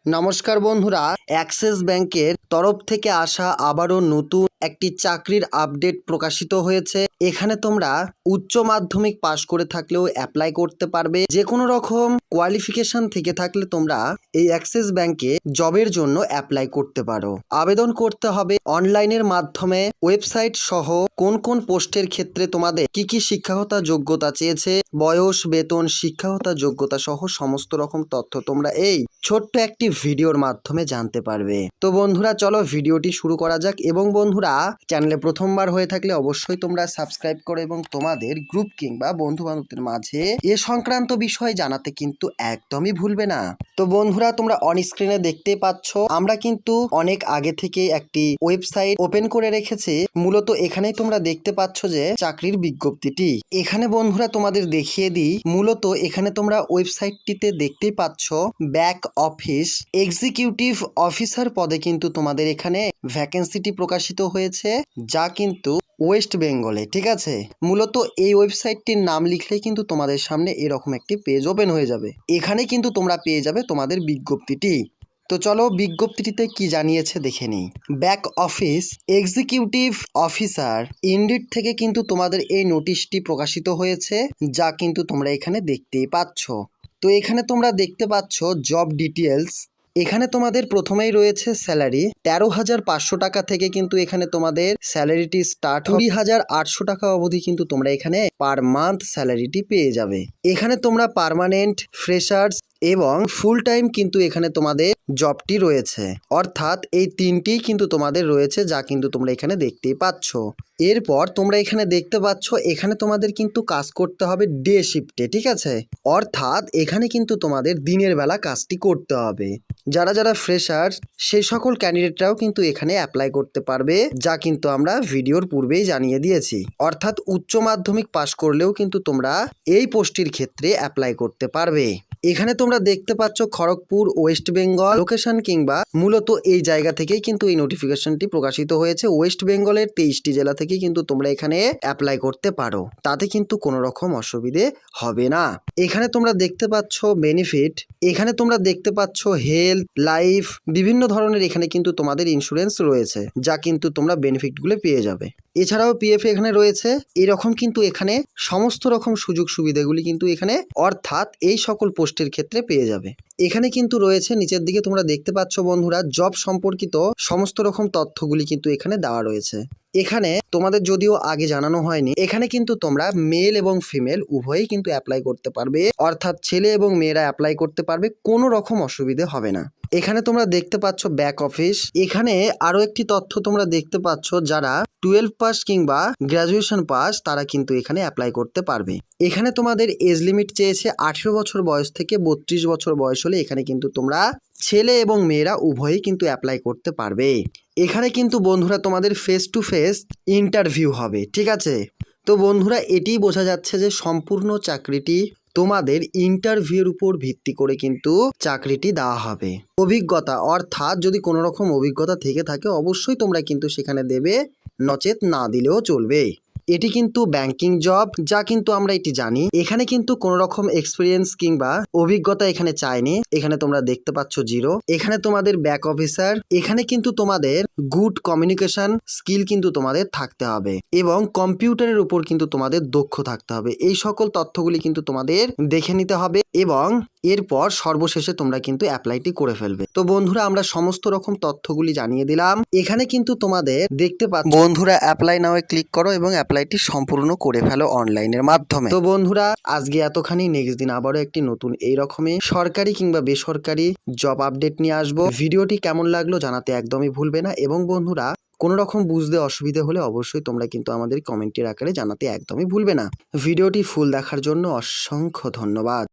নমস্কার বন্ধুরা, অ্যাক্সিস ব্যাংকের তরফ থেকে আসা আবারও নতুন একটি চাকরির আপডেট প্রকাশিত হয়েছে। এখানে তোমরা উচ্চ মাধ্যমিক পাশ করে থাকলেও অ্যাপ্লাই করতে পারবে। যে কোনো রকম কোয়ালিফিকেশন থেকে থাকলে তোমরা এই অ্যাক্সিস ব্যাংকে জবের জন্য অ্যাপ্লাই করতে পারো। আবেদন করতে হবে অনলাইনের মাধ্যমে। ওয়েবসাইট সহ কোন কোন পোস্টের ক্ষেত্রে তোমাদের কি কি শিক্ষাগত যোগ্যতা চেয়েছে, বয়স, বেতন, শিক্ষাগত যোগ্যতা সহ সমস্ত রকম তথ্য তোমরা এই ছোট্ট একটি ভিডিওর মাধ্যমে জানতে পারবে। তো বন্ধুরা চলো ভিডিওটি শুরু করা যাক। এবং বন্ধুরা চ্যানেলে প্রথমবার হয়ে থাকলে অবশ্যই তোমরা সাবস্ক্রাইব করো এবং তোমাদের গ্রুপ কিংবা বন্ধু বান্ধবদের মাঝে এ সংক্রান্ত বিষয় জানাতে কিন্তু একদমই ভুলবে না। তো বন্ধুরা তোমরা অন স্ক্রিনে দেখতেই পাচ্ছ, আমরা কিন্তু অনেক আগে থেকে একটি ওয়েবসাইট ওপেন করে রেখেছি। মূলত এখানেই তোমরা দেখতে পাচ্ছ যে চাকরির বিজ্ঞপ্তিটি। এখানে বন্ধুরা তোমাদের দেখিয়ে দিই, মূলত এখানে তোমরা ওয়েবসাইটটিতে দেখতেই পাচ্ছ ব্যাক অফিস এক্সিকিউটিভ অফিসার পদে কিন্তু তোমাদের এখানে ভ্যাকেন্সিটি প্রকাশিত হয়েছে, যা কিন্তু ওয়েস্ট বেঙ্গলে। ঠিক আছে, মূলত এই ওয়েবসাইটটির নাম লিখলে কিন্তু তোমাদের সামনে এরকম একটি পেজ ওপেন হয়ে যাবে। এখানে কিন্তু তোমরা পেয়ে যাবে তোমাদের বিজ্ঞপ্তিটি। তো চলো বিজ্ঞপ্তিটিতে কি জানিয়েছে দেখে নিই। Back office executive officer indeed থেকে কিন্তু তোমাদের এই নোটিশটি প্রকাশিত হয়েছে, যা কিন্তু তোমরা এখানে দেখতেই পাচ্ছ। তো এখানে তোমরা দেখতে পাচ্ছ জব ডিটেলস। এখানে তোমাদের প্রথমেই রয়েছে স্যালারি 13,500 টাকা থেকে কিন্তু এখানে তোমাদের স্যালারিটি স্টার্ট 20,800 টাকা অবধি কিন্তু তোমরা এখানে পার মান্থ স্যালারিটি পেয়ে যাবে। এখানে তোমরা পার্মানেন্ট, ফ্রেশার্স এবং ফুল টাইম কিন্তু এখানে তোমাদের জবটি রয়েছে। অর্থাৎ এই তিনটি কিন্তু তোমাদের রয়েছে, যা কিন্তু তোমরা এখানে দেখতেই পাচ্ছ। এরপর তোমরা এখানে দেখতে পাচ্ছ এখানে তোমাদের কিন্তু কাজ করতে হবে ডে শিফটে। ঠিক আছে, অর্থাৎ এখানে কিন্তু তোমাদের দিনের বেলা কাজটি করতে হবে। যারা যারা ফ্রেশার সেই সকল ক্যান্ডিডেটরাও কিন্তু এখানে অ্যাপ্লাই করতে পারবে, যা কিন্তু আমরা ভিডিওর পূর্বেই জানিয়ে দিয়েছি। অর্থাৎ উচ্চ মাধ্যমিক পাশ করলেও কিন্তু তোমরা এই পোস্টটির ক্ষেত্রে অ্যাপ্লাই করতে পারবে। এখানে তোমরা দেখতে পাচ্ছ খড়গপুর, ওয়েস্ট বেঙ্গল লোকেশন, কিংবা মূলত এই জায়গা থেকেই কিন্তু এই নোটিফিকেশনটি প্রকাশিত হয়েছে। ওয়েস্ট বেঙ্গলের 23টি জেলা থেকে কিন্তু তোমরা এখানে অ্যাপ্লাই করতে পারো, তাতে কিন্তু কোনো রকম অসুবিধে হবে না। এখানে তোমরা দেখতে পাচ্ছ বেনিফিট। এখানে তোমরা দেখতে পাচ্ছ হেলথ, লাইফ, বিভিন্ন ধরনের এখানে কিন্তু তোমাদের ইন্স্যুরেন্স রয়েছে, যা কিন্তু তোমরা বেনিফিটগুলো পেয়ে যাবে। এছাড়াও পিএফ এখানে রয়েছে। এরকম কিন্তু এখানে সমস্ত রকম সুযোগ সুবিধাগুলি কিন্তু এখানে অর্থাৎ এই সকল পোস্টের ক্ষেত্রে পেয়ে যাবে। এখানে কিন্তু রয়েছে নিচের দিকে তোমরা দেখতে পাচ্ছ বন্ধুরা জব সম্পর্কিত সমস্ত রকম তথ্যগুলি কিন্তু এখানে দেওয়া রয়েছে। এখানে তোমাদের যদিও আগে জানানো হয়নি, এখানে কিন্তু তোমরা মেল এবং ফিমেল উভয়ই কিন্তু অ্যাপ্লাই করতে পারবে। অর্থাৎ ছেলে এবং মেয়েরা অ্যাপ্লাই করতে পারবে, কোনো রকম অসুবিধে হবে না। এখানে তোমরা দেখতে পাচ্ছ ব্যাক অফিস। এখানে আরো একটি তথ্য তোমরা দেখতে পাচ্ছ, যারা 12 পাস কিংবা গ্রাজুয়েশন পাস তারা কিন্তু এখানে অ্যাপ্লাই করতে পারবে। এখানে তোমাদের এজ লিমিট চেয়েছে 18 বছর বয়স থেকে 32 বছর বয়স হলে এখানে কিন্তু তোমরা ছেলে এবং মেয়েরা উভয়ই কিন্তু অ্যাপ্লাই করতে পারবে। এখানে কিন্তু বন্ধুরা তোমাদের ফেস টু ফেস ইন্টারভিউ হবে। ঠিক আছে, তো বন্ধুরা এটি বোঝা যাচ্ছে যে সম্পূর্ণ চাকরিটি তোমাদের ইন্টারভিউর উপর ভিত্তি করে কিন্তু চাকরিটি দেওয়া হবে। অভিজ্ঞতা অর্থাৎ যদি কোনো রকম অভিজ্ঞতা থেকে থাকে অবশ্যই তোমরা কিন্তু সেখানে দেবে, নচেত না দিলেও চলবে। এটি কিন্তু ব্যাংকিং জব, যা কিন্তু আমরা এটি জানি। এখানে কিন্তু কোনো রকম এক্সপিরিয়েন্স কিংবা অভিজ্ঞতা এখানে চায়নি। এখানে তোমরা দেখতে পাচ্ছ 0। এখানে তোমাদের ব্যাক অফিসার, এখানে কিন্তু তোমাদের গুড কমিউনিকেশন স্কিল কিন্তু তোমাদের থাকতে হবে এবং কম্পিউটারের উপর কিন্তু তোমাদের দক্ষ থাকতে হবে। এই সকল তথ্যগুলি কিন্তু তোমাদের দেখে নিতে হবে এবং এরপর সর্বশেষে তোমরা কিন্তু অ্যাপ্লাইটি করে ফেলবে। তো বন্ধুরা আমরা সমস্ত রকম তথ্যগুলি জানিয়ে দিলাম। এখানে কিন্তু তোমাদের দেখতে পাচ্ছ বন্ধুরা অ্যাপ্লাই নাও ক্লিক করো এবং অ্যাপ্লাইটি সম্পূর্ণ করে ফেলো অনলাইনের মাধ্যমে। তো বন্ধুরা আজকে এতখানি, নেক্সট দিন আবারও একটি নতুন এইরকমই সরকারি কিংবা বেসরকারি জব আপডেট নিয়ে আসবো। ভিডিওটি কেমন লাগলো জানাতে একদমই ভুলবে না এবং বন্ধুরা কোনো রকম বুঝতে অসুবিধা হলে অবশ্যই তোমরা কিন্তু আমাদের কমেন্টের আকারে জানাতে একদমই ভুলবে না। ভিডিওটি ফুল দেখার জন্য অসংখ্য ধন্যবাদ।